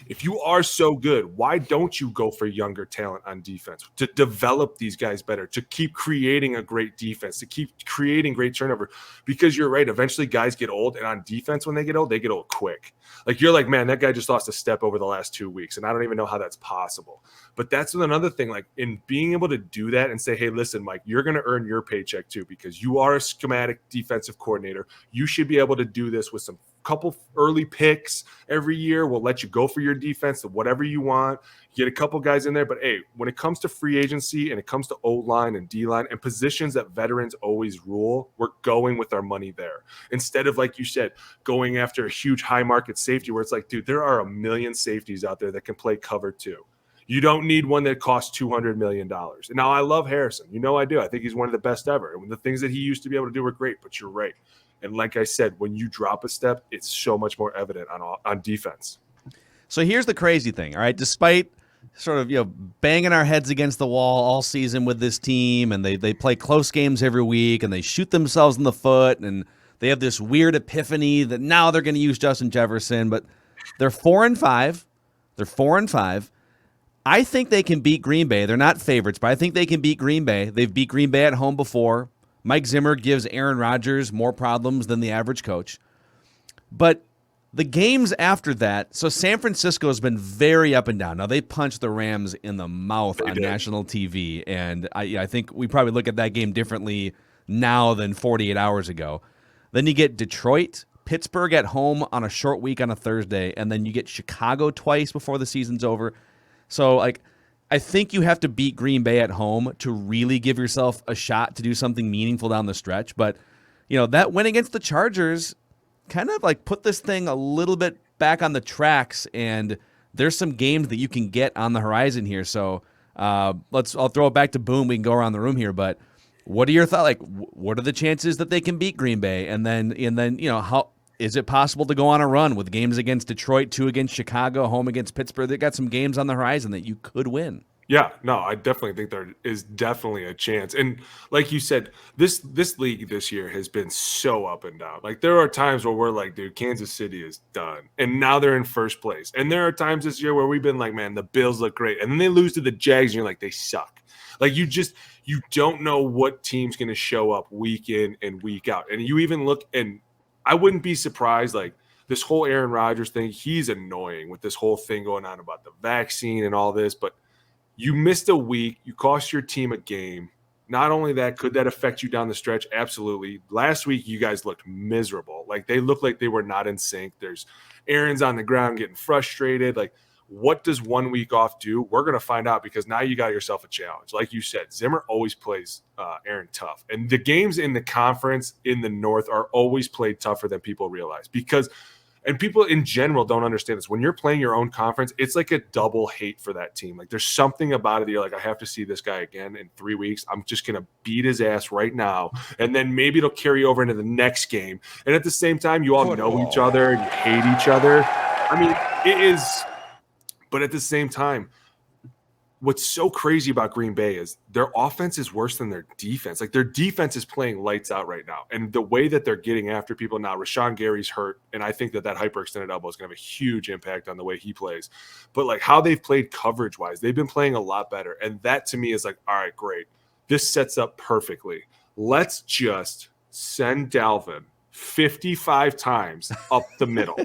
If you are so good, why don't you go for younger talent on defense to develop these guys better, to keep creating a great defense, to keep creating great turnover? Because you're right. Eventually guys get old, and on defense, when they get old quick. Like you're like, man, that guy just lost a step over the last 2 weeks. And I don't even know how that's possible. But that's another thing, like in being able to do that and say, hey, listen, Mike, you're going to earn your paycheck too, because you are a schematic defensive coordinator. You should be able to do this with some couple early picks every year. We'll let you go for your defense, whatever you want. Get a couple guys in there. But hey, when it comes to free agency and it comes to O-line and D-line and positions that veterans always rule, we're going with our money there. Instead of, like you said, going after a huge high market safety where it's like, dude, there are a million safeties out there that can play cover too. You don't need one that costs $200 million. And now I love Harrison. You know I do. I think he's one of the best ever. And the things that he used to be able to do were great, but you're right. And like I said, when you drop a step, it's so much more evident on defense. So here's the crazy thing, all right? Despite sort of banging our heads against the wall all season with this team, and they play close games every week, and they shoot themselves in the foot, and they have this weird epiphany that now they're going to use Justin Jefferson, but they're 4-5. They're 4-5. I think they can beat Green Bay. They're not favorites, but I think they can beat Green Bay. They've beat Green Bay at home before. Mike Zimmer gives Aaron Rodgers more problems than the average coach. But the games after that, so San Francisco has been very up and down. Now, they punched the Rams in the mouth on national TV, and I think we probably look at that game differently now than 48 hours ago. Then you get Detroit, Pittsburgh at home on a short week on a Thursday, and then you get Chicago twice before the season's over. So, I think you have to beat Green Bay at home to really give yourself a shot to do something meaningful down the stretch. But, that win against the Chargers kind of put this thing a little bit back on the tracks, and there's some games that you can get on the horizon here. So I'll throw it back to Boom. We can go around the room here, but what are your thoughts? What are the chances that they can beat Green Bay? And then how is it possible to go on a run with games against Detroit, 2 against Chicago, home against Pittsburgh? They got some games on the horizon that you could win. Yeah, no, I definitely think there is definitely a chance. And like you said, this league this year has been so up and down. Like there are times where we're like, dude, Kansas City is done. And now they're in first place. And there are times this year where we've been like, man, the Bills look great. And then they lose to the Jags and you're like, they suck. Like you don't know what team's going to show up week in and week out. And you even look, and I wouldn't be surprised, like this whole Aaron Rodgers thing, he's annoying with this whole thing going on about the vaccine and all this, but you missed a week. You cost your team a game. Not only that, could that affect you down the stretch? Absolutely. Last week, you guys looked miserable. Like they looked like they were not in sync. There's Aaron's on the ground getting frustrated. Like what does 1 week off do? We're going to find out because now you got yourself a challenge. Like you said, Zimmer always plays Aaron tough. And the games in the conference in the North are always played tougher than people realize because – and people in general don't understand this. When you're playing your own conference, it's like a double hate for that team. Like there's something about it that you're like, I have to see this guy again in 3 weeks. I'm just going to beat his ass right now. And then maybe it'll carry over into the next game. And at the same time, you all know each other and you hate each other. I mean, it is – but at the same time, what's so crazy about Green Bay is their offense is worse than their defense. Like their defense is playing lights out right now. And the way that they're getting after people now, Rashawn Gary's hurt. And I think that hyperextended elbow is going to have a huge impact on the way he plays. But like how they've played coverage wise, they've been playing a lot better. And that to me is like, all right, great. This sets up perfectly. Let's just send Dalvin 55 times up the middle.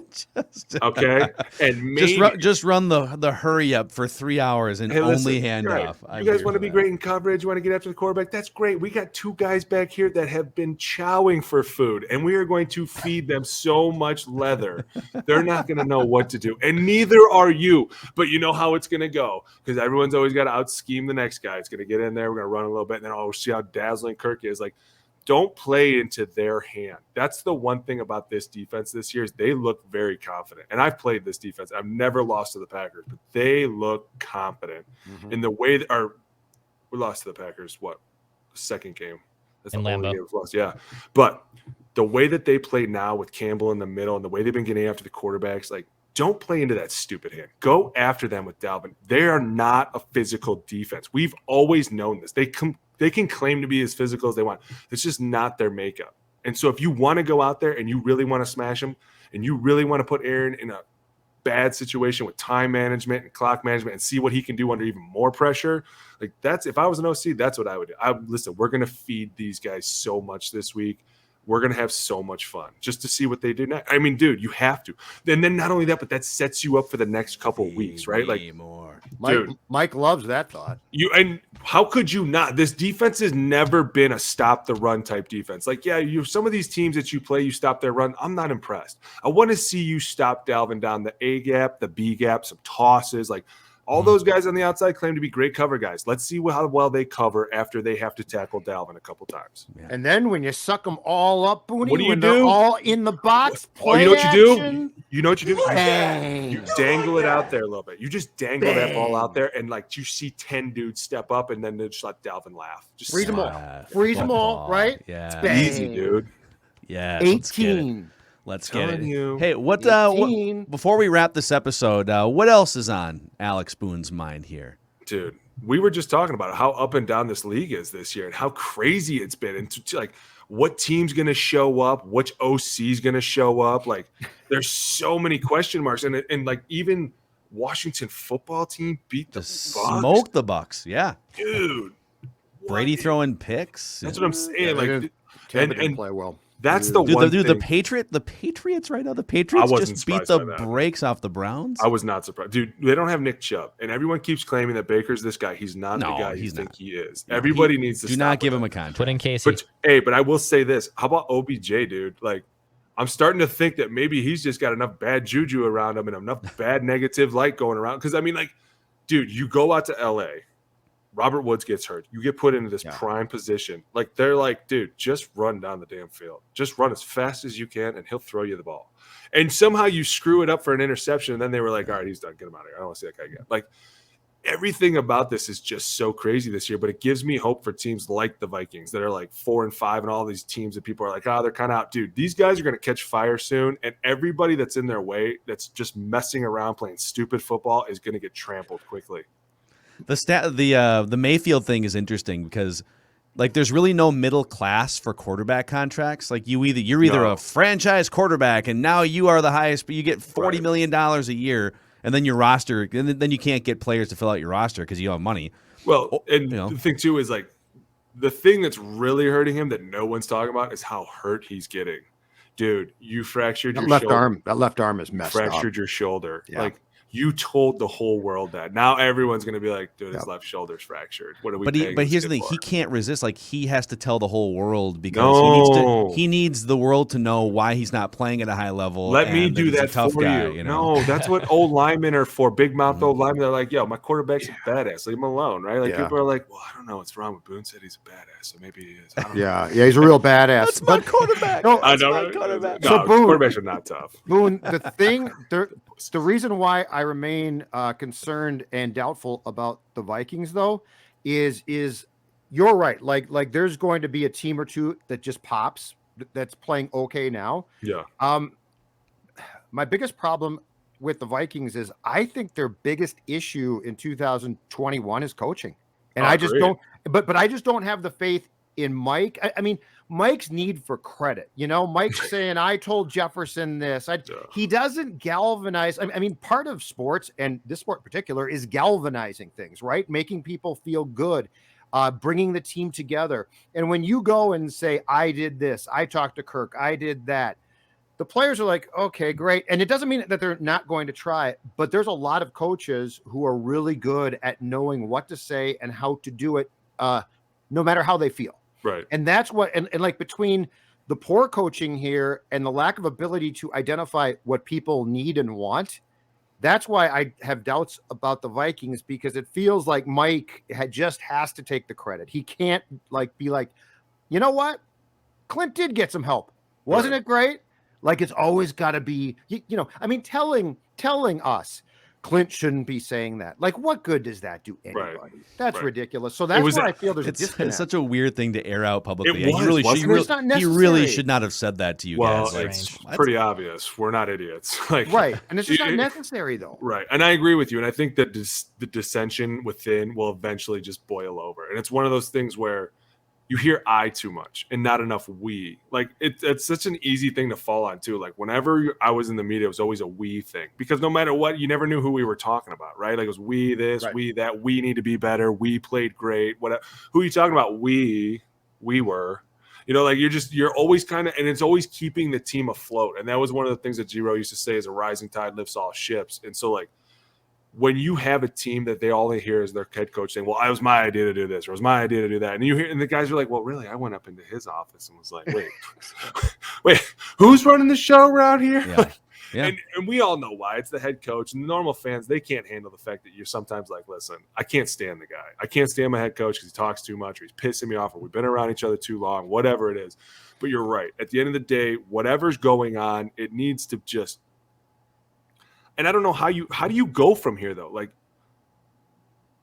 Okay, and just run the hurry up for 3 hours and only hand off. You guys want to be great in coverage, you want to get after the quarterback, that's great. We got 2 guys back here that have been chowing for food, and we are going to feed them so much leather they're not going to know what to do, and neither are you. But you know how it's going to go, because everyone's always got to out scheme the next guy. It's going to get in there, we're going to run a little bit, and then we'll see how dazzling Kirk is. Like, don't play into their hand. That's the one thing about this defense this year is they look very confident. And I've played this defense. I've never lost to the Packers, but they look confident in the way that we lost to the Packers. What? The second game. That's the only game we've lost. Yeah. But the way that they play now with Campbell in the middle and the way they've been getting after the quarterbacks, like, don't play into that stupid hand. Go after them with Dalvin. They are not a physical defense. We've always known this. They can claim to be as physical as they want. It's just not their makeup. And so if you want to go out there and you really want to smash them and you really want to put Aaron in a bad situation with time management and clock management and see what he can do under even more pressure, like, that's, if I was an OC, that's what I would do. Listen, we're going to feed these guys so much this week. We're going to have so much fun just to see what they do next. I mean, dude, you have to. And then not only that, but that sets you up for the next couple of weeks, right? Like, more. Mike loves that thought. And how could you not? This defense has never been a stop the run type defense. Like, yeah, some of these teams that you play, you stop their run. I'm not impressed. I want to see you stop Dalvin down the A gap, the B gap, some tosses, like. All those guys on the outside claim to be great cover guys. Let's see how well they cover after they have to tackle Dalvin a couple times. Yeah. And then when you suck them all up, Booney, what do you when do? They're all in the box. You know what you do? You know what you do? Bang. You dangle it out there a little bit. You just dangle that ball out there, and like you see 10 dudes step up, and then they just let Dalvin laugh. Just freeze them all. Freeze them all, right? Yeah, bang. Easy, dude. Yeah, 18. Let's get it. You. Hey, what before we wrap this episode, what else is on Alex Boone's mind here? Dude, we were just talking about how up and down this league is this year and how crazy it's been. And like, what team's going to show up? Which OC's going to show up? Like, there's so many question marks. And like, even Washington football team beat the Bucks. Smoke the Bucks. Yeah. Dude. Brady throwing picks. That's what I'm saying. Like, Tampa didn't play well. That's the one thing. The Patriots right now. The Patriots just beat the brakes off the Browns. I was not surprised, dude. They don't have Nick Chubb, and everyone keeps claiming that Baker's this guy. He's not the guy you think he is. No, everybody needs to do not give him a contract. Put in Casey. But I will say this: how about OBJ, dude? Like, I'm starting to think that maybe he's just got enough bad juju around him and enough bad negative light going around. Because I mean, like, dude, you go out to LA. Robert Woods gets hurt. You get put into this prime position. Like, they're like, dude, just run down the damn field. Just run as fast as you can, and he'll throw you the ball. And somehow you screw it up for an interception, and then they were like, all right, he's done. Get him out of here. I don't want to see that guy again. Like, everything about this is just so crazy this year, but it gives me hope for teams like the Vikings that are like 4-5 and all these teams that people are like, they're kind of out. Dude, these guys are going to catch fire soon, and everybody that's in their way that's just messing around playing stupid football is going to get trampled quickly. The Mayfield thing is interesting because, like, there's really no middle class for quarterback contracts. Like, you're either a franchise quarterback and now you are the highest, but you get $40 million a year, and then your roster, and then you can't get players to fill out your roster because you don't have money. Well, and the thing too is, like, the thing that's really hurting him that no one's talking about is how hurt he's getting. Dude, you fractured your left shoulder. arm. That left arm is messed up. Fractured your shoulder. Yeah. Like, you told the whole world that. Now everyone's going to be like, dude, his left shoulder's fractured. What are we But here's the thing. He can't resist. Like, he has to tell the whole world because he needs the world to know why he's not playing at a high level. Let me do that for you. You know? No, that's what old linemen are for. Big mouth old linemen. They're like, yo, my quarterback's a badass. Leave him alone, right? Like, people are like, well, I don't know what's wrong with Boone. Said he's a badass, so maybe he is. I don't know. He's a real badass. That's my quarterback. I know. Quarterback. No, So Boone, quarterbacks are not tough. Boone, the reason why I remain concerned and doubtful about the Vikings, though, is you're right. Like there's going to be a team or two that just pops that's playing okay now. Yeah. My biggest problem with the Vikings is I think their biggest issue in 2021 is coaching, and I just don't. But I just don't have the faith in Mike. I mean, Mike's need for credit, Mike's saying, I told Jefferson this. He doesn't galvanize. I mean, part of sports, and this sport in particular, is galvanizing things, right? Making people feel good. bringing the team together. And when you go and say, I did this, I talked to Kirk, I did that, the players are like, okay, great. And it doesn't mean that they're not going to try it, but there's a lot of coaches who are really good at knowing what to say and how to do it, no matter how they feel. Right. And that's what, and like between the poor coaching here and the lack of ability to identify what people need and want, that's why I have doubts about the Vikings, because it feels like Mike just has to take the credit. He can't be like, you know what? Clint did get some help. Wasn't it great? Like, it's always got to be, telling us Clint shouldn't be saying that. Like, what good does that do anybody? Right. That's ridiculous. So that's why I feel there's a disconnect. It's such a weird thing to air out publicly. It was, he really should not have said that to you guys. It's pretty obvious. We're not idiots. Right. And it's just not necessary, though. Right. And I agree with you. And I think that the dissension within will eventually just boil over. And it's one of those things where you hear I too much and not enough we. Like, it's such an easy thing to fall on too. Like, whenever I was in the media, it was always a we thing, because no matter what, you never knew who we were talking about, right? Like, it was we this, we that, we need to be better, we played great, whatever. Who are you talking about? We were. Like, you're always kind of, and it's always keeping the team afloat. And that was one of the things that Giro used to say, is a rising tide lifts all ships. And so, like, when you have a team that they all hear is their head coach saying, well, it was my idea to do this, or it was my idea to do that. And you hear, and the guys are like, well, really, I went up into his office and was like, wait, who's running the show around here? Yeah. Yeah. And we all know why. It's the head coach, and the normal fans, they can't handle the fact that you're sometimes like, listen, I can't stand the guy. I can't stand my head coach because he talks too much, or he's pissing me off, or we've been around each other too long, whatever it is. But you're right. At the end of the day, whatever's going on, it needs to just, and I don't know how do you go from here, though? Like,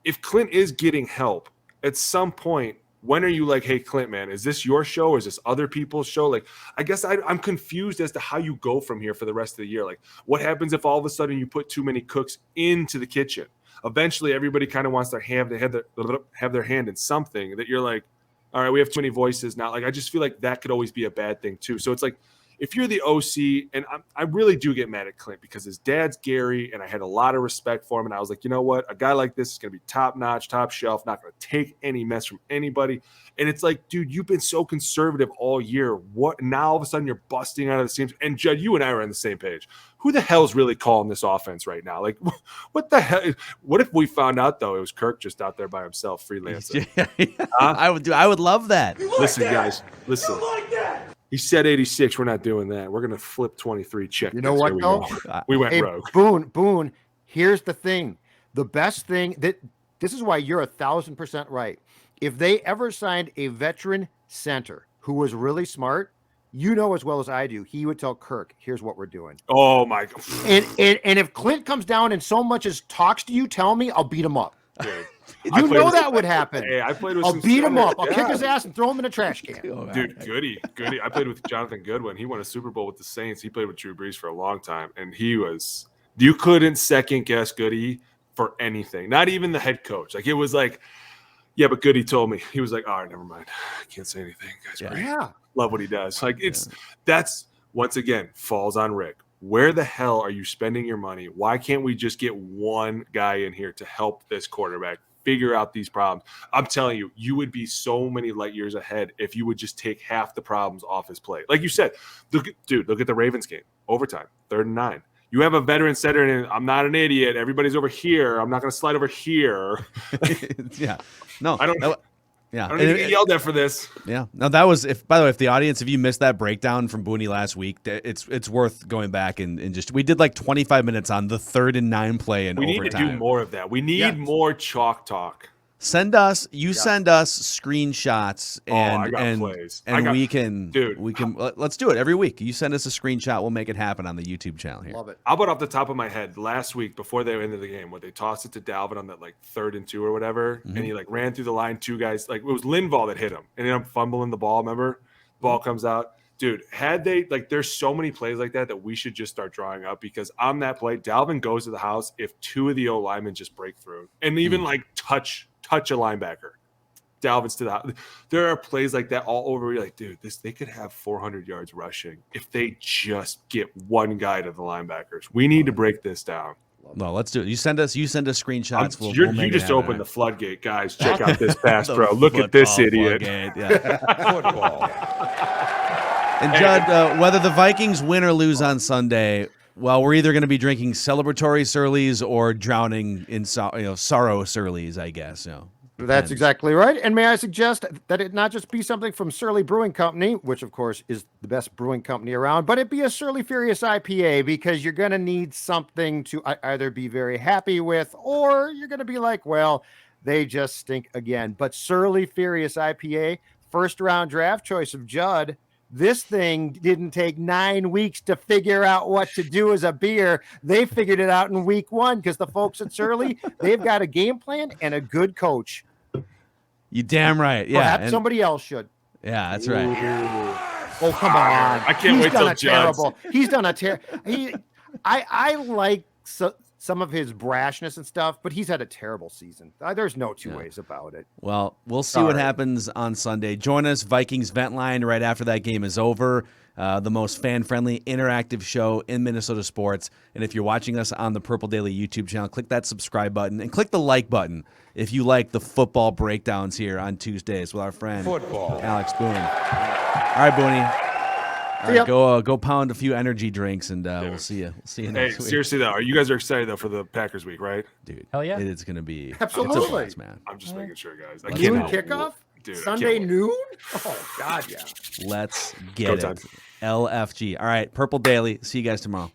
if Clint is getting help at some point, when are you like, hey, Clint, man, is this your show or is this other people's show? Like, I guess I'm confused as to how you go from here for the rest of the year. Like, what happens if all of a sudden you put too many cooks into the kitchen? Eventually, everybody kind of wants to have their hand in something that you're like, all right, we have too many voices now. Like, I just feel like that could always be a bad thing too. So it's like, if you're the OC, and I really do get mad at Clint because his dad's Gary, and I had a lot of respect for him. And I was like, you know what? A guy like this is going to be top notch, top shelf, not going to take any mess from anybody. And it's like, dude, you've been so conservative all year. What? Now all of a sudden you're busting out of the seams. And Judd, you and I are on the same page. Who the hell's really calling this offense right now? Like, what the hell? What if we found out, though, it was Kirk just out there by himself freelancing? I would love that. Listen, guys, listen. He said 86. We're not doing that. We're going to flip 23 check. You know what, though? We went rogue. Boone, here's the thing. The best thing this is why you're 1,000% right. If they ever signed a veteran center who was really smart, as well as I do, he would tell Kirk, here's what we're doing. Oh, my God. And if Clint comes down and so much as talks to you, tell me, I'll beat him up. Dude. That would happen. Hey, I played with I'll beat him up. I'll kick his ass and throw him in a trash can. Dude, goody. I played with Jonathan Goodwin. He won a Super Bowl with the Saints. He played with Drew Brees for a long time, and you couldn't second guess Goody for anything. Not even the head coach. Like, it was like, yeah, but Goody told me. He was like, all right, never mind. I can't say anything. Guy's great. Yeah. Love what he does. Like, that's once again falls on Rick. Where the hell are you spending your money? Why can't we just get one guy in here to help this quarterback figure out these problems? I'm telling you, you would be so many light years ahead if you would just take half the problems off his plate. Like you said, look at the Ravens game. Overtime, 3rd and 9. You have a veteran center, and I'm not an idiot. Everybody's over here. I'm not going to slide over here. Yeah. No. I don't need to get yelled at for this. Yeah. No, that was, by the way, if you missed that breakdown from Booney last week, it's worth going back and just, we did like 25 minutes on the 3rd and 9 play in overtime. We need to do more of that. We need more chalk talk. Send us screenshots let's do it every week. You send us a screenshot, we'll make it happen on the YouTube channel here. Love it. How about off the top of my head, last week before they ended the game, where they tossed it to Dalvin on that like 3rd and 2 or whatever, and he like ran through the line, 2 guys, like it was Linval that hit him, and then I'm fumbling the ball. Remember, ball comes out. Dude, there's so many plays like that we should just start drawing up, because on that play, Dalvin goes to the house if 2 of the O linemen just break through and even like touch a linebacker. Dalvin's to the house. There are plays like that all over. You're like, dude, they could have 400 yards rushing if they just get one guy to the linebackers. We need to break this down. No, let's do it. You send us screenshots. You just opened the floodgate, guys. Check out this pass, bro. Look at this idiot. Football. And Judd, whether the Vikings win or lose on Sunday, well, we're either going to be drinking celebratory Surleys or drowning in sorrow Surleys, I guess. That's exactly right. And may I suggest that it not just be something from Surly Brewing Company, which of course is the best brewing company around, but it be a Surly Furious IPA, because you're going to need something to either be very happy with, or you're going to be like, well, they just stink again. But Surly Furious IPA, first round draft choice of Judd. This thing didn't take 9 weeks to figure out what to do as a beer. They figured it out in week 1, because the folks at Surly, they've got a game plan and a good coach. You damn right. Yeah. Perhaps somebody else should. Yeah, that's right. Oh, come on. I can't wait till terrible. He's done a terrible. I like some of his brashness and stuff, but he's had a terrible season. There's no two ways about it. Well, we'll see what happens on Sunday. Join us, Vikings Vent Line, right after that game is over. The most fan-friendly, interactive show in Minnesota sports. And if you're watching us on the Purple Daily YouTube channel, click that subscribe button and click the like button if you like the football breakdowns here on Tuesdays with our friend Alex Boone. All right, Booney. All right, go pound a few energy drinks, and we'll see you. We'll see you next week. Seriously though, you guys are excited though for the Packers week, right? Dude, hell yeah, it's gonna be absolutely, it's a blast, man. I'm just making sure, guys. Noon kickoff, dude, Sunday noon. Oh God, yeah. Let's get it. LFG. All right, Purple Daily. See you guys tomorrow.